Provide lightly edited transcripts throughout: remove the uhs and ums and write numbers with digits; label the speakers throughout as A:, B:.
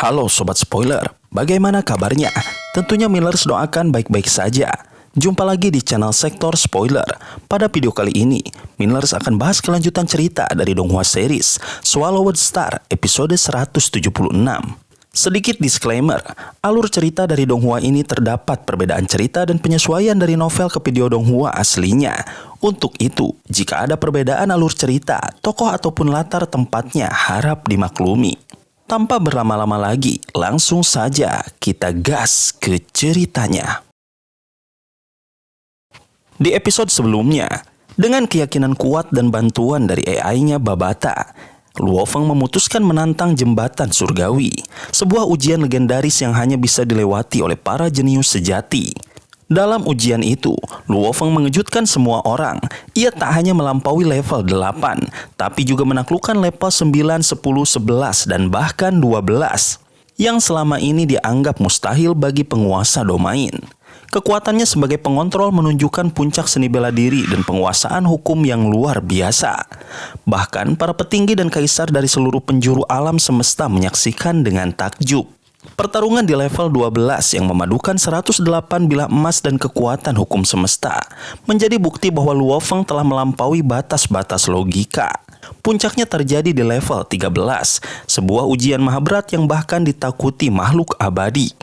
A: Halo Sobat Spoiler, bagaimana kabarnya? Tentunya Millers doakan baik-baik saja. Jumpa lagi di channel Sektor Spoiler. Pada video kali ini, Millers akan bahas kelanjutan cerita dari Donghua series Swallowed Star episode 176. Sedikit disclaimer, alur cerita dari Donghua ini terdapat perbedaan cerita dan penyesuaian dari novel ke video Donghua aslinya. Untuk itu, jika ada perbedaan alur cerita, tokoh ataupun latar tempatnya harap dimaklumi. Tanpa berlama-lama lagi, langsung saja kita gas ke ceritanya. Di episode sebelumnya, dengan keyakinan kuat dan bantuan dari AI-nya Babata, Luo Feng memutuskan menantang jembatan surgawi, sebuah ujian legendaris yang hanya bisa dilewati oleh para jenius sejati. Dalam ujian itu, Luo Feng mengejutkan semua orang. Ia tak hanya melampaui level 8, tapi juga menaklukkan level 9, 10, 11, dan bahkan 12, yang selama ini dianggap mustahil bagi penguasa domain. Kekuatannya sebagai pengontrol menunjukkan puncak seni bela diri dan penguasaan hukum yang luar biasa. Bahkan para petinggi dan kaisar dari seluruh penjuru alam semesta menyaksikan dengan takjub. Pertarungan di level 12 yang memadukan 108 bilah emas dan kekuatan hukum semesta menjadi bukti bahwa Luo Feng telah melampaui batas-batas logika. Puncaknya terjadi di level 13, sebuah ujian maha berat yang bahkan ditakuti makhluk abadi.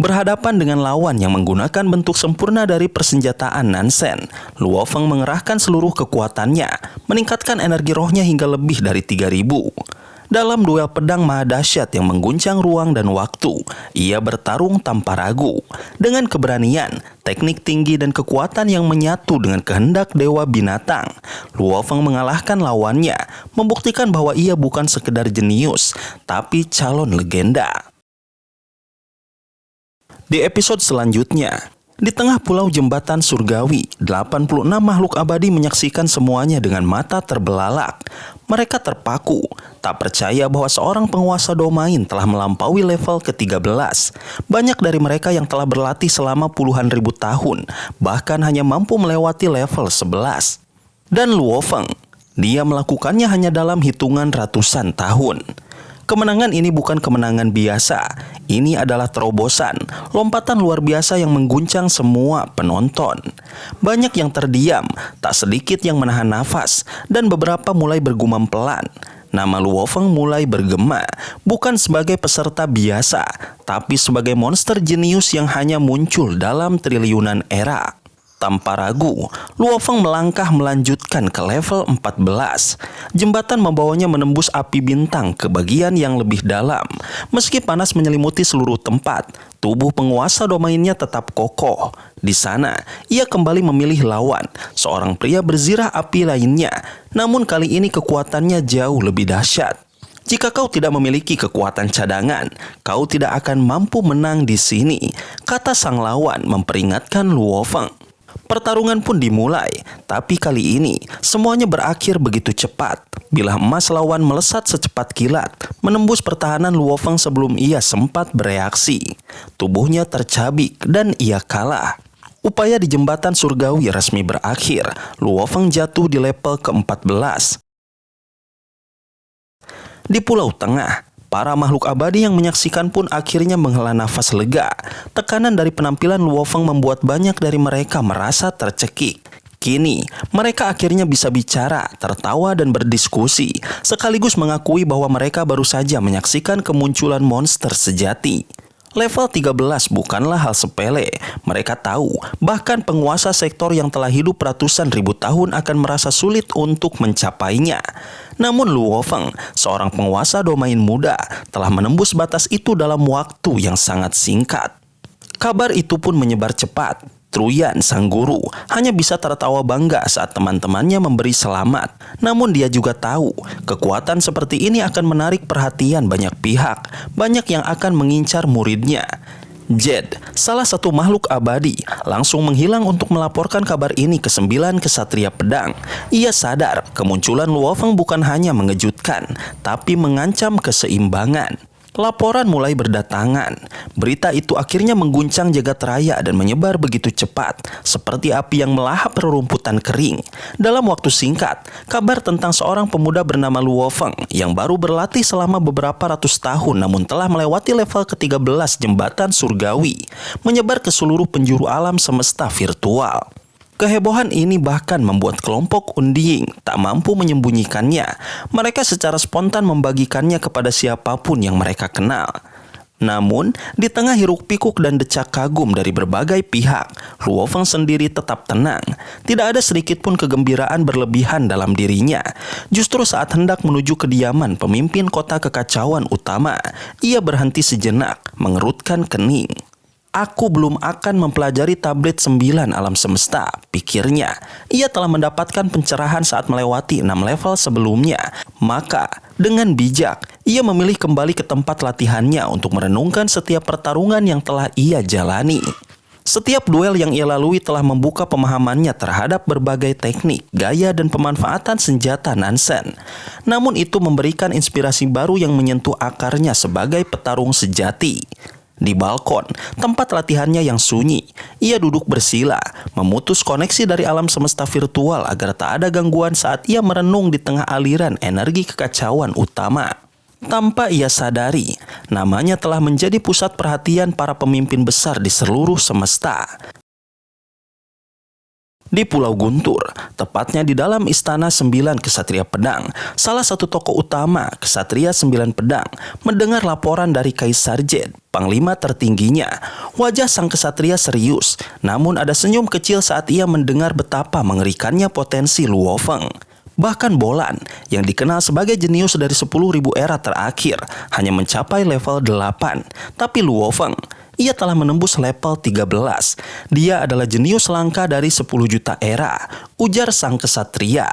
A: Berhadapan dengan lawan yang menggunakan bentuk sempurna dari persenjataan Nansen, Luo Feng mengerahkan seluruh kekuatannya, meningkatkan energi rohnya hingga lebih dari 3000. Dalam duel pedang maha dahsyat yang mengguncang ruang dan waktu, ia bertarung tanpa ragu. Dengan keberanian, teknik tinggi dan kekuatan yang menyatu dengan kehendak dewa binatang, Luo Feng mengalahkan lawannya, membuktikan bahwa ia bukan sekedar jenius, tapi calon legenda. Di episode selanjutnya, di tengah pulau jembatan surgawi, 86 makhluk abadi menyaksikan semuanya dengan mata terbelalak. Mereka terpaku, tak percaya bahwa seorang penguasa domain telah melampaui level ke-13. Banyak dari mereka yang telah berlatih selama puluhan ribu tahun, bahkan hanya mampu melewati level 11. Dan Luo Feng, dia melakukannya hanya dalam hitungan ratusan tahun. Kemenangan ini bukan kemenangan biasa. Ini adalah terobosan, lompatan luar biasa yang mengguncang semua penonton. Banyak yang terdiam, tak sedikit yang menahan nafas, dan beberapa mulai bergumam pelan. Nama Luo Feng mulai bergema, bukan sebagai peserta biasa, tapi sebagai monster jenius yang hanya muncul dalam triliunan era. Tanpa ragu, Luo Feng melangkah melanjutkan ke level 14. Jembatan membawanya menembus api bintang ke bagian yang lebih dalam. Meski panas menyelimuti seluruh tempat, tubuh penguasa domainnya tetap kokoh. Di sana, ia kembali memilih lawan, seorang pria berzirah api lainnya. Namun kali ini kekuatannya jauh lebih dahsyat. Jika kau tidak memiliki kekuatan cadangan, kau tidak akan mampu menang di sini, kata sang lawan memperingatkan Luo Feng. Pertarungan pun dimulai, tapi kali ini semuanya berakhir begitu cepat. Bilah emas lawan melesat secepat kilat, menembus pertahanan Luo Feng sebelum ia sempat bereaksi. Tubuhnya tercabik dan ia kalah. Upaya di jembatan surgawi resmi berakhir. Luo Feng jatuh di level ke-14. Di Pulau Tengah, para makhluk abadi yang menyaksikan pun akhirnya menghela nafas lega. Tekanan dari penampilan Luo Feng membuat banyak dari mereka merasa tercekik. Kini, mereka akhirnya bisa bicara, tertawa dan berdiskusi, sekaligus mengakui bahwa mereka baru saja menyaksikan kemunculan monster sejati. Level 13 bukanlah hal sepele. Mereka tahu, bahkan penguasa sektor yang telah hidup ratusan ribu tahun akan merasa sulit untuk mencapainya. Namun Luo Feng, seorang penguasa domain muda, telah menembus batas itu dalam waktu yang sangat singkat. Kabar itu pun menyebar cepat. Truyan, sang guru, hanya bisa tertawa bangga saat teman-temannya memberi selamat. Namun dia juga tahu, kekuatan seperti ini akan menarik perhatian banyak pihak. Banyak yang akan mengincar muridnya. Jed, salah satu makhluk abadi, langsung menghilang untuk melaporkan kabar ini ke 9 kesatria pedang. Ia sadar kemunculan Luo Feng bukan hanya mengejutkan, tapi mengancam keseimbangan. Laporan mulai berdatangan. Berita itu akhirnya mengguncang jagat raya dan menyebar begitu cepat, seperti api yang melahap rerumputan kering. Dalam waktu singkat, kabar tentang seorang pemuda bernama Luo Feng yang baru berlatih selama beberapa ratus tahun namun telah melewati level ke-13 jembatan surgawi menyebar ke seluruh penjuru alam semesta virtual. Kehebohan ini bahkan membuat kelompok Unding tak mampu menyembunyikannya. Mereka secara spontan membagikannya kepada siapapun yang mereka kenal. Namun, di tengah hiruk-pikuk dan decak kagum dari berbagai pihak, Luo Feng sendiri tetap tenang. Tidak ada sedikit pun kegembiraan berlebihan dalam dirinya. Justru saat hendak menuju kediaman pemimpin kota kekacauan utama, ia berhenti sejenak, mengerutkan kening. Aku belum akan mempelajari tablet 9 alam semesta, pikirnya. Ia telah mendapatkan pencerahan saat melewati 6 level sebelumnya. Maka, dengan bijak, ia memilih kembali ke tempat latihannya untuk merenungkan setiap pertarungan yang telah ia jalani. Setiap duel yang ia lalui telah membuka pemahamannya terhadap berbagai teknik, gaya, dan pemanfaatan senjata Nansen. Namun itu memberikan inspirasi baru yang menyentuh akarnya sebagai petarung sejati. Di balkon, tempat latihannya yang sunyi, ia duduk bersila, memutus koneksi dari alam semesta virtual agar tak ada gangguan saat ia merenung di tengah aliran energi kekacauan utama. Tanpa ia sadari, namanya telah menjadi pusat perhatian para pemimpin besar di seluruh semesta. Di Pulau Guntur, tepatnya di dalam Istana 9 Kesatria Pedang, salah satu tokoh utama Kesatria 9 Pedang mendengar laporan dari Kaisar Jed, panglima tertingginya. Wajah sang kesatria serius, namun ada senyum kecil saat ia mendengar betapa mengerikannya potensi Luo Feng. Bahkan Bolan, yang dikenal sebagai jenius dari 10.000 era terakhir, hanya mencapai level 8. Tapi Luo Feng, ia telah menembus level 13. Dia adalah jenius langka dari 10 juta era, ujar sang kesatria.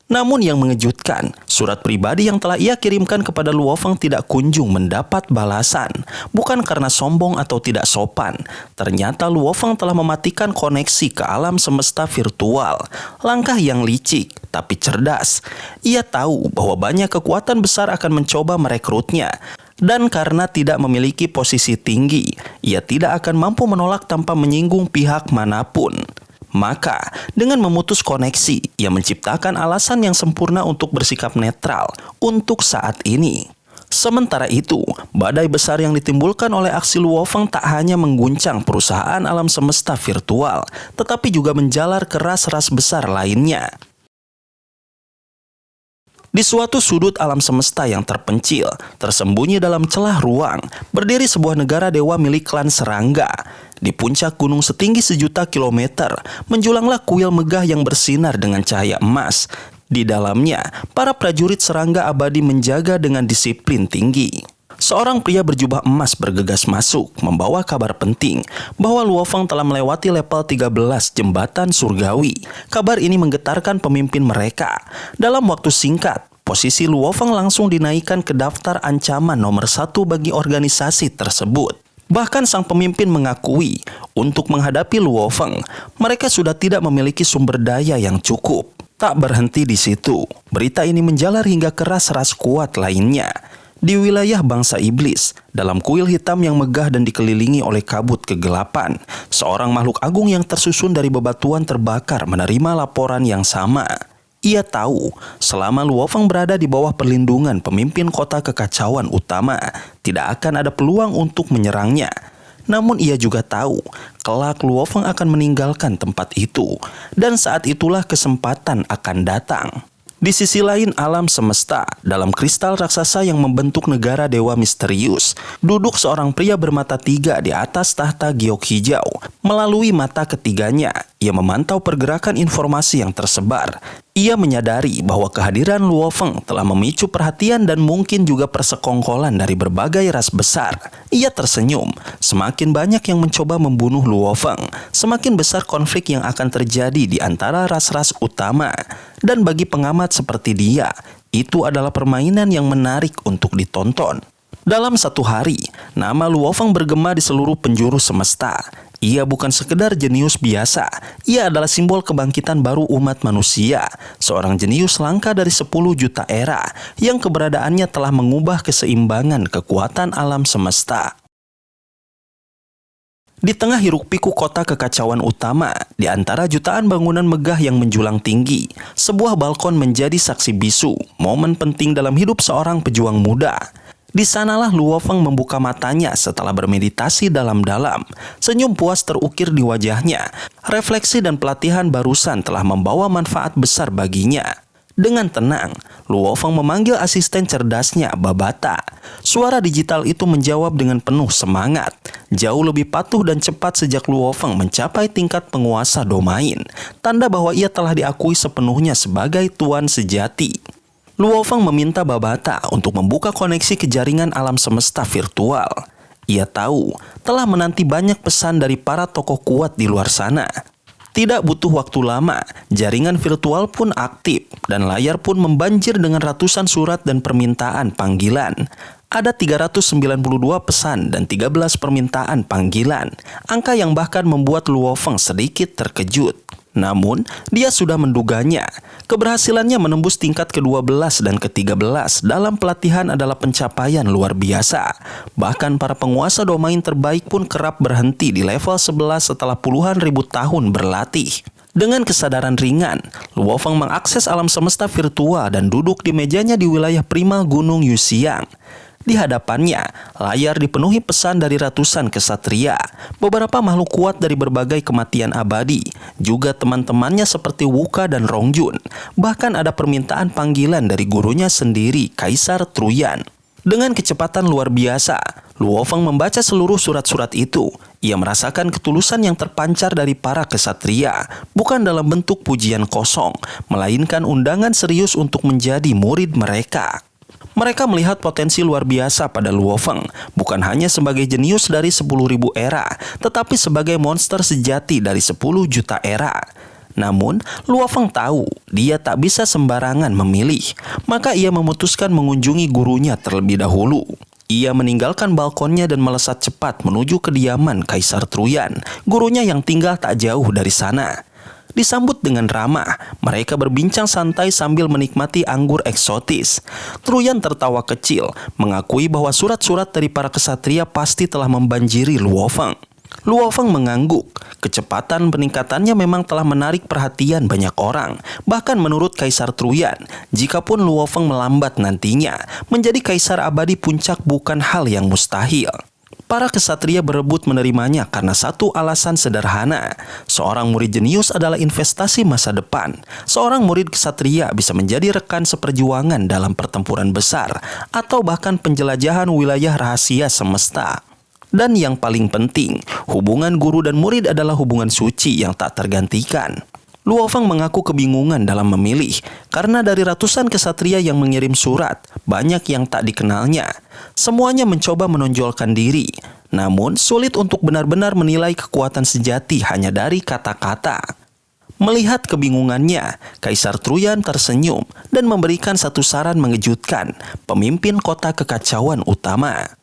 A: Namun yang mengejutkan, surat pribadi yang telah ia kirimkan kepada Luo Feng tidak kunjung mendapat balasan. Bukan karena sombong atau tidak sopan. Ternyata Luo Feng telah mematikan koneksi ke alam semesta virtual. Langkah yang licik, tapi cerdas. Ia tahu bahwa banyak kekuatan besar akan mencoba merekrutnya. Dan karena tidak memiliki posisi tinggi, ia tidak akan mampu menolak tanpa menyinggung pihak manapun. Maka, dengan memutus koneksi, ia menciptakan alasan yang sempurna untuk bersikap netral untuk saat ini. Sementara itu, badai besar yang ditimbulkan oleh aksi Luo Feng tak hanya mengguncang perusahaan alam semesta virtual, tetapi juga menjalar ke ras-ras besar lainnya. Di suatu sudut alam semesta yang terpencil, tersembunyi dalam celah ruang, berdiri sebuah negara dewa milik klan Serangga. Di puncak gunung setinggi 1.000.000 kilometer, menjulanglah kuil megah yang bersinar dengan cahaya emas. Di dalamnya, para prajurit serangga abadi menjaga dengan disiplin tinggi. Seorang pria berjubah emas bergegas masuk, membawa kabar penting bahwa Luo Feng telah melewati level 13 jembatan surgawi. Kabar ini menggetarkan pemimpin mereka. Dalam waktu singkat, posisi Luo Feng langsung dinaikkan ke daftar ancaman nomor 1 bagi organisasi tersebut. Bahkan sang pemimpin mengakui, untuk menghadapi Luo Feng, mereka sudah tidak memiliki sumber daya yang cukup. Tak berhenti di situ, berita ini menjalar hingga ke ras-ras kuat lainnya. Di wilayah bangsa iblis, dalam kuil hitam yang megah dan dikelilingi oleh kabut kegelapan, seorang makhluk agung yang tersusun dari bebatuan terbakar menerima laporan yang sama. Ia tahu, selama Luo Feng berada di bawah perlindungan pemimpin kota kekacauan utama, tidak akan ada peluang untuk menyerangnya. Namun ia juga tahu, kelak Luo Feng akan meninggalkan tempat itu, dan saat itulah kesempatan akan datang. Di sisi lain alam semesta, dalam kristal raksasa yang membentuk negara dewa misterius, duduk seorang pria bermata 3 di atas tahta giok hijau. Melalui mata ketiganya, ia memantau pergerakan informasi yang tersebar. Ia menyadari bahwa kehadiran Luo Feng telah memicu perhatian dan mungkin juga persekongkolan dari berbagai ras besar. Ia tersenyum, semakin banyak yang mencoba membunuh Luo Feng, semakin besar konflik yang akan terjadi di antara ras-ras utama. Dan bagi pengamat seperti dia, itu adalah permainan yang menarik untuk ditonton. Dalam satu hari, nama Luofeng bergema di seluruh penjuru semesta. Ia bukan sekedar jenius biasa, ia adalah simbol kebangkitan baru umat manusia. Seorang jenius langka dari 10 juta era, yang keberadaannya telah mengubah keseimbangan kekuatan alam semesta. Di tengah hiruk-pikuk kota kekacauan utama, di antara jutaan bangunan megah yang menjulang tinggi, sebuah balkon menjadi saksi bisu, momen penting dalam hidup seorang pejuang muda. Di sanalah Luofeng membuka matanya setelah bermeditasi dalam-dalam. Senyum puas terukir di wajahnya. Refleksi dan pelatihan barusan telah membawa manfaat besar baginya. Dengan tenang, Luofeng memanggil asisten cerdasnya, Babata. Suara digital itu menjawab dengan penuh semangat. Jauh lebih patuh dan cepat sejak Luofeng mencapai tingkat penguasa domain. Tanda bahwa ia telah diakui sepenuhnya sebagai tuan sejati. Luofeng meminta Babata untuk membuka koneksi ke jaringan alam semesta virtual. Ia tahu telah menanti banyak pesan dari para tokoh kuat di luar sana. Tidak butuh waktu lama, jaringan virtual pun aktif dan layar pun membanjir dengan ratusan surat dan permintaan panggilan. Ada 392 pesan dan 13 permintaan panggilan, angka yang bahkan membuat Luofeng sedikit terkejut. Namun, dia sudah menduganya. Keberhasilannya menembus tingkat ke-12 dan ke-13 dalam pelatihan adalah pencapaian luar biasa. Bahkan para penguasa domain terbaik pun kerap berhenti di level 11 setelah puluhan ribu tahun berlatih. Dengan kesadaran ringan, Luofeng mengakses alam semesta virtual dan duduk di mejanya di wilayah Prima Gunung Yuxiang. Di hadapannya, layar dipenuhi pesan dari ratusan kesatria, beberapa makhluk kuat dari berbagai kematian abadi, juga teman-temannya seperti Wuka dan Rongjun. Bahkan ada permintaan panggilan dari gurunya sendiri, Kaisar Truyan. Dengan kecepatan luar biasa, Luofeng membaca seluruh surat-surat itu. Ia merasakan ketulusan yang terpancar dari para kesatria, bukan dalam bentuk pujian kosong, melainkan undangan serius untuk menjadi murid mereka. Mereka melihat potensi luar biasa pada Luofeng, bukan hanya sebagai jenius dari 10.000 era, tetapi sebagai monster sejati dari 10 juta era. Namun, Luofeng tahu dia tak bisa sembarangan memilih, maka ia memutuskan mengunjungi gurunya terlebih dahulu. Ia meninggalkan balkonnya dan melesat cepat menuju kediaman Kaisar Truyan, gurunya yang tinggal tak jauh dari sana. Disambut dengan ramah, mereka berbincang santai sambil menikmati anggur eksotis. Truyan tertawa kecil, mengakui bahwa surat-surat dari para kesatria pasti telah membanjiri Luofeng. Luofeng mengangguk. Kecepatan peningkatannya memang telah menarik perhatian banyak orang. Bahkan menurut Kaisar Truyan, jikapun Luofeng melambat nantinya, menjadi kaisar abadi puncak bukan hal yang mustahil. Para kesatria berebut menerimanya karena satu alasan sederhana. Seorang murid jenius adalah investasi masa depan. Seorang murid kesatria bisa menjadi rekan seperjuangan dalam pertempuran besar atau bahkan penjelajahan wilayah rahasia semesta. Dan yang paling penting, hubungan guru dan murid adalah hubungan suci yang tak tergantikan. Luofeng mengaku kebingungan dalam memilih, karena dari ratusan kesatria yang mengirim surat, banyak yang tak dikenalnya. Semuanya mencoba menonjolkan diri, namun sulit untuk benar-benar menilai kekuatan sejati hanya dari kata-kata. Melihat kebingungannya, Kaisar Truyan tersenyum dan memberikan satu saran mengejutkan, pemimpin kota kekacauan utama.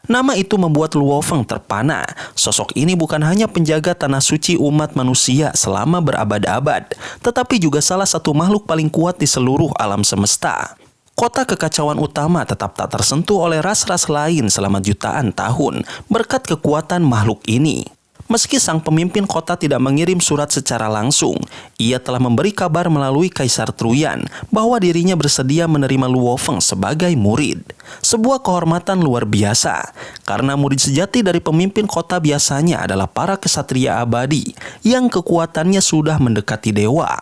A: Nama itu membuat Luofeng terpana. Sosok ini bukan hanya penjaga tanah suci umat manusia selama berabad-abad, tetapi juga salah satu makhluk paling kuat di seluruh alam semesta. Kota kekacauan utama tetap tak tersentuh oleh ras-ras lain selama jutaan tahun berkat kekuatan makhluk ini. Meski sang pemimpin kota tidak mengirim surat secara langsung, ia telah memberi kabar melalui Kaisar Truyan bahwa dirinya bersedia menerima Luofeng sebagai murid. Sebuah kehormatan luar biasa, karena murid sejati dari pemimpin kota biasanya adalah para kesatria abadi yang kekuatannya sudah mendekati dewa.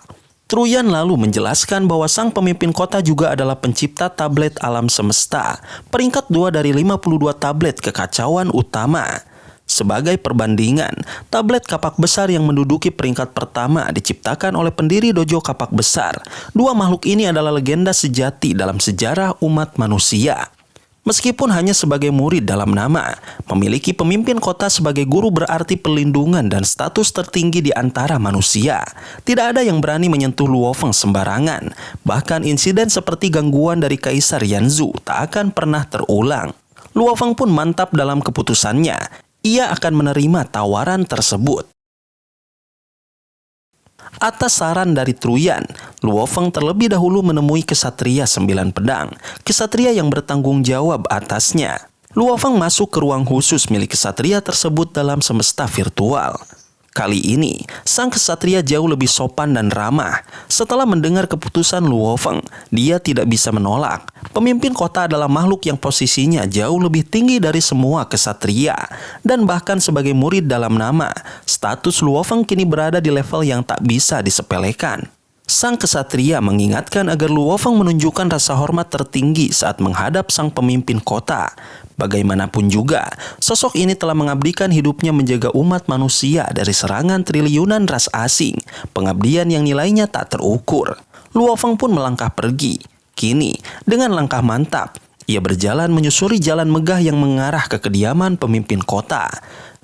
A: Truyan lalu menjelaskan bahwa sang pemimpin kota juga adalah pencipta tablet alam semesta, peringkat 2 dari 52 tablet kekacauan utama. Sebagai perbandingan, tablet kapak besar yang menduduki peringkat pertama diciptakan oleh pendiri dojo kapak besar. Dua makhluk ini adalah legenda sejati dalam sejarah umat manusia. Meskipun hanya sebagai murid dalam nama, memiliki pemimpin kota sebagai guru berarti perlindungan dan status tertinggi di antara manusia. Tidak ada yang berani menyentuh Luofeng sembarangan. Bahkan insiden seperti gangguan dari Kaisar Yanzu tak akan pernah terulang. Luo Feng pun mantap dalam keputusannya. Ia akan menerima tawaran tersebut. Atas saran dari Truyan, Luo Feng terlebih dahulu menemui kesatria 9 pedang, kesatria yang bertanggung jawab atasnya. Luo Feng masuk ke ruang khusus milik kesatria tersebut dalam semesta virtual. Kali ini, sang kesatria jauh lebih sopan dan ramah. Setelah mendengar keputusan Luo Feng, dia tidak bisa menolak. Pemimpin kota adalah makhluk yang posisinya jauh lebih tinggi dari semua kesatria. Dan bahkan sebagai murid dalam nama, status Luo Feng kini berada di level yang tak bisa disepelekan. Sang kesatria mengingatkan agar Luo Feng menunjukkan rasa hormat tertinggi saat menghadap sang pemimpin kota. Bagaimanapun juga, sosok ini telah mengabdikan hidupnya menjaga umat manusia dari serangan triliunan ras asing, pengabdian yang nilainya tak terukur. Luo Feng pun melangkah pergi. Kini, dengan langkah mantap, ia berjalan menyusuri jalan megah yang mengarah ke kediaman pemimpin kota.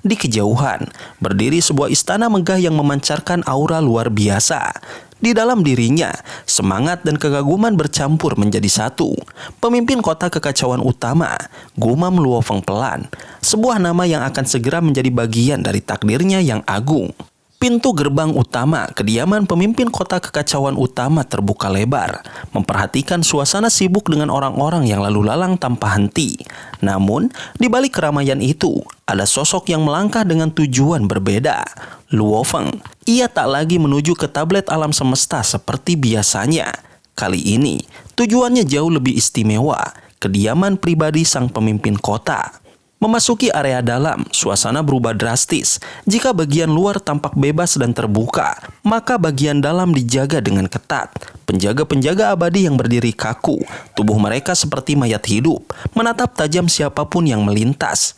A: Di kejauhan, berdiri sebuah istana megah yang memancarkan aura luar biasa. Di dalam dirinya, semangat dan kekaguman bercampur menjadi satu. Pemimpin kota kekacauan utama, gumam Luo Feng pelan. Sebuah nama yang akan segera menjadi bagian dari takdirnya yang agung. Pintu gerbang utama kediaman pemimpin kota kekacauan utama terbuka lebar, memperhatikan suasana sibuk dengan orang-orang yang lalu lalang tanpa henti. Namun, di balik keramaian itu, ada sosok yang melangkah dengan tujuan berbeda. Luo Feng. Ia tak lagi menuju ke tablet alam semesta seperti biasanya. Kali ini, tujuannya jauh lebih istimewa, kediaman pribadi sang pemimpin kota. Memasuki area dalam, suasana berubah drastis. Jika bagian luar tampak bebas dan terbuka, maka bagian dalam dijaga dengan ketat. Penjaga-penjaga abadi yang berdiri kaku, tubuh mereka seperti mayat hidup, menatap tajam siapapun yang melintas.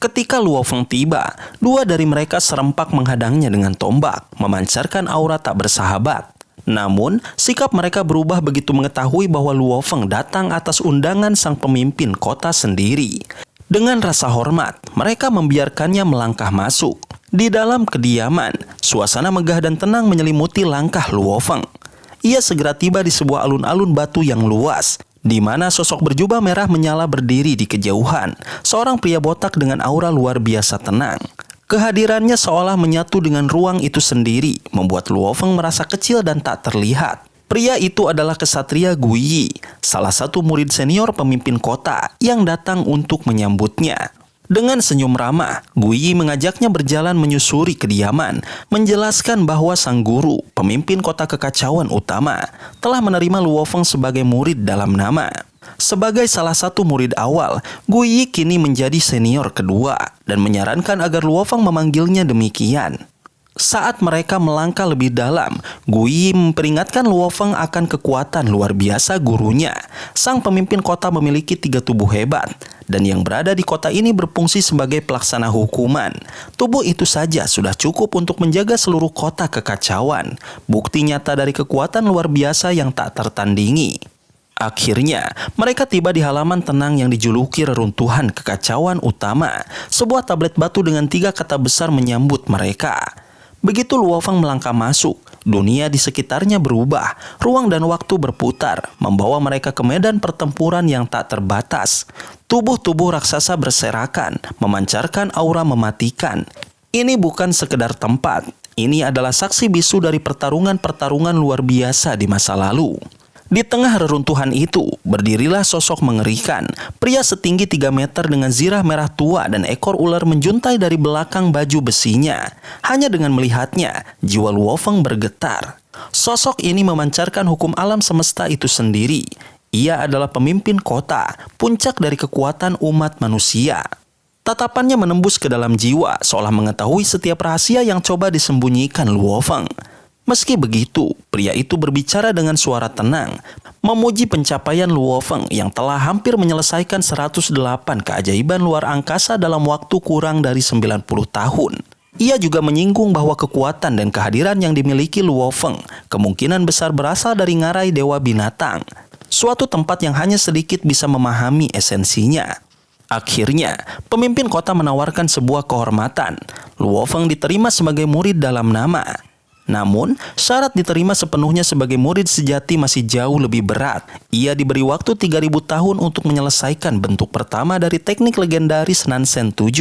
A: Ketika Luo Feng tiba, dua dari mereka serempak menghadangnya dengan tombak, memancarkan aura tak bersahabat. Namun, sikap mereka berubah begitu mengetahui bahwa Luo Feng datang atas undangan sang pemimpin kota sendiri. Dengan rasa hormat, mereka membiarkannya melangkah masuk. Di dalam kediaman, suasana megah dan tenang menyelimuti langkah Luo Feng. Ia segera tiba di sebuah alun-alun batu yang luas, di mana sosok berjubah merah menyala berdiri di kejauhan. Seorang pria botak dengan aura luar biasa tenang. Kehadirannya seolah menyatu dengan ruang itu sendiri, membuat Luo Feng merasa kecil dan tak terlihat. Pria itu adalah kesatria Guiyi, salah satu murid senior pemimpin kota yang datang untuk menyambutnya. Dengan senyum ramah, Guiyi mengajaknya berjalan menyusuri kediaman, menjelaskan bahwa sang guru, pemimpin kota kekacauan utama, telah menerima Luo Feng sebagai murid dalam nama. Sebagai salah satu murid awal, Guiyi kini menjadi senior kedua dan menyarankan agar Luo Feng memanggilnya demikian. Saat mereka melangkah lebih dalam, Guiyi memperingatkan Luo Feng akan kekuatan luar biasa gurunya. Sang pemimpin kota memiliki 3 tubuh hebat, dan yang berada di kota ini berfungsi sebagai pelaksana hukuman. Tubuh itu saja sudah cukup untuk menjaga seluruh kota kekacauan. Bukti nyata dari kekuatan luar biasa yang tak tertandingi. Akhirnya, mereka tiba di halaman tenang yang dijuluki reruntuhan kekacauan utama. Sebuah tablet batu dengan 3 kata besar menyambut mereka. Begitu Luo Feng melangkah masuk, dunia di sekitarnya berubah. Ruang dan waktu berputar, membawa mereka ke medan pertempuran yang tak terbatas. Tubuh-tubuh raksasa berserakan, memancarkan aura mematikan. Ini bukan sekedar tempat, ini adalah saksi bisu dari pertarungan-pertarungan luar biasa di masa lalu. Di tengah reruntuhan itu, berdirilah sosok mengerikan. Pria setinggi 3 meter dengan zirah merah tua dan ekor ular menjuntai dari belakang baju besinya. Hanya dengan melihatnya, jiwa Luo Feng bergetar. Sosok ini memancarkan hukum alam semesta itu sendiri. Ia adalah pemimpin kota, puncak dari kekuatan umat manusia. Tatapannya menembus ke dalam jiwa, seolah mengetahui setiap rahasia yang coba disembunyikan Luo Feng. Meski begitu, pria itu berbicara dengan suara tenang, memuji pencapaian Luo Feng yang telah hampir menyelesaikan 108 keajaiban luar angkasa dalam waktu kurang dari 90 tahun. Ia juga menyinggung bahwa kekuatan dan kehadiran yang dimiliki Luo Feng kemungkinan besar berasal dari ngarai dewa binatang, suatu tempat yang hanya sedikit bisa memahami esensinya. Akhirnya, pemimpin kota menawarkan sebuah kehormatan. Luo Feng diterima sebagai murid dalam nama. Namun, syarat diterima sepenuhnya sebagai murid sejati masih jauh lebih berat. Ia diberi waktu 3000 tahun untuk menyelesaikan bentuk pertama dari teknik legendaris Nansen 7.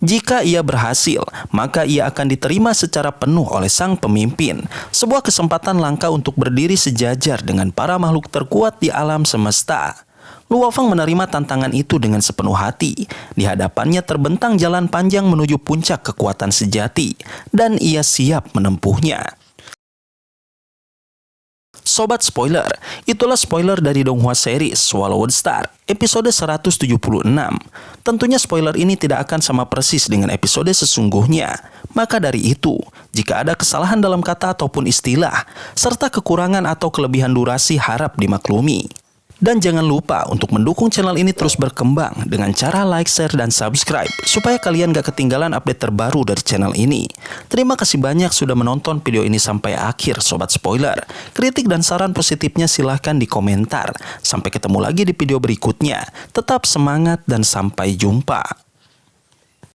A: Jika ia berhasil, maka ia akan diterima secara penuh oleh sang pemimpin. Sebuah kesempatan langka untuk berdiri sejajar dengan para makhluk terkuat di alam semesta. Luo Feng menerima tantangan itu dengan sepenuh hati. Di hadapannya terbentang jalan panjang menuju puncak kekuatan sejati, dan ia siap menempuhnya. Sobat spoiler, itulah spoiler dari Donghua series Swallowed Star, episode 176. Tentunya spoiler ini tidak akan sama persis dengan episode sesungguhnya. Maka dari itu, jika ada kesalahan dalam kata ataupun istilah, serta kekurangan atau kelebihan durasi harap dimaklumi. Dan jangan lupa untuk mendukung channel ini terus berkembang dengan cara like, share, dan subscribe supaya kalian gak ketinggalan update terbaru dari channel ini. Terima kasih banyak sudah menonton video ini sampai akhir Sobat Spoiler. Kritik dan saran positifnya silahkan di komentar. Sampai ketemu lagi di video berikutnya. Tetap semangat dan sampai jumpa.